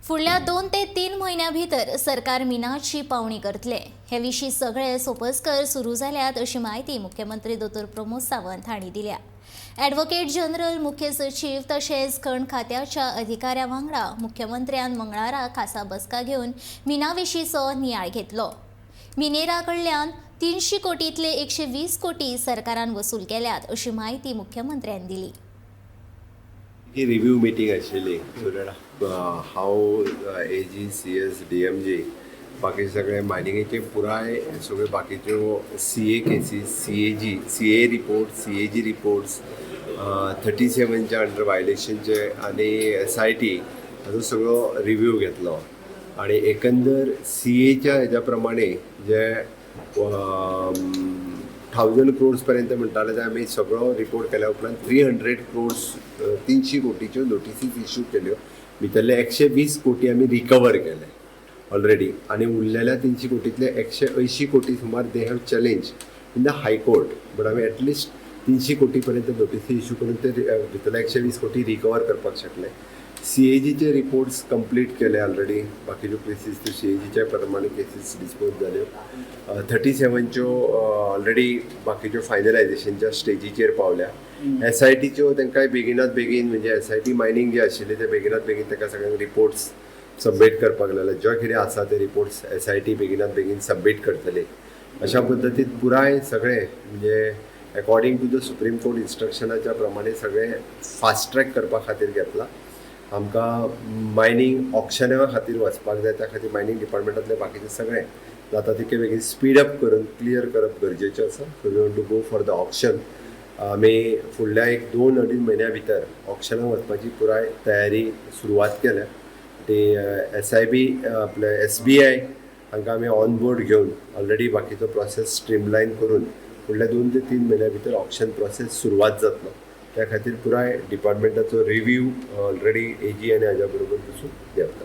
फुडल्या 2 ते 3 महिन्यां भितर सरकार मिनाची पावणी करतले। हे विशीं सगळे सोपस्कर सुरू जाल्यात अशी माहिती मुख्यमंत्री दोतोर प्रमोद सावंत हांणी दिल्या। ॲडव्होकेट जनरल, मुख्य सचिव तशेंच खण खात्याच्या अधिकाऱ्यां वांगडा मुख्यमंत्र्यान मंगळारा खासा बसका घेवन मिना विशींचो नियाळ घेतलो। मिनेरा कडल्यान 300 कोटींतले 120 कोटी सरकारान वसूल केल्यात अशी माहिती मुख्यमंत्र्यान दिली। ही रिव्ह्यू मीटिंग आशिल्ली हांव एजी CS DMG बाकी सगळे मायनिंगेचे पुराय सगळे बाकीच्यो CA cases CA report CAG reports 37च्या अंडर वायलेशनचे आणि SIT हाचो सगळो रिव्ह्यू घेतलो आणि एकंदर CAच्या हेच्या प्रमाणे जे 1000 crores पर्यंत म्हणटाले ते आमी सगळो रिपोर्ट केल्या उपरांत 300 crores 300 कोटीच्यो नोटिसीस इश्यू केल्यो। भितरले 120 कोटी आमी रिकवर केले ऑलरेडी आणि उरलेल्या 300 कोटींतले 180 कोटी सुमार they have challenge in the high court, but आमी एटलिस्ट 300 कोटी पर्यंत नोटिसी इश्यू करून ते भितरले 120 कोटी रिकवर करपाक शकले। CAGचे रिपोर्ट्स कंप्लीट केले ऑलरेडी, बाकीच्यो केसीस त्यो CAGच्या प्रमाणे केसीस डिस्पोज जाल्यो। 37च्यो ऑलरेडी बाकीच्यो फायनलायझेशनच्या स्टेजीचेर पावल्या। SITच्यो तांकां बेगिनात बेगीन म्हणजे SIT मायनिंग जे आशिल्ले ते बेगिनात बेगीन ताका सगळ्यांक रिपोर्ट्स सबमीट करपाक लागले। जे कितें आसा ते रिपोर्ट्स SIT बेगिनात बेगीन सबमीट करतले। अशा पद्दतीन पुराय सगळे म्हणजे according to the supreme court इन्स्ट्रक्शनाच्या प्रमाणे सगळे फास्ट ट्रॅक करपा खातीर घेतला। आमकां मायनिंग ऑक्शना खातीर वचपाक जाय, त्या खातीर मायनिंग डिपार्टमेंटांतले बाकीचे सगळे जाता तितके बेगीन स्पीड अप करून क्लियर करप गरजेचें आसा। So we want to go for the auction. आमी फुडल्या 1-2 म्हयन्या भितर ऑक्शनाक वचपाची पुराय तयारी सुरवात केल्या। ती SIB आपले SBI हांकां आमी ऑन बोर्ड घेवन ऑलरेडी बाकीचो प्रोसेस स्ट्रीमलायन करून फुडल्या 2 ते 3 म्हयन्या भितर ऑक्शन प्रोसेस सुरवात जातलो। त्या खातीर पुराय डिपार्टमेंटाचो रिव्ह्यू ऑलरेडी AG आनी हाज्या बरोबर बसून घेतला।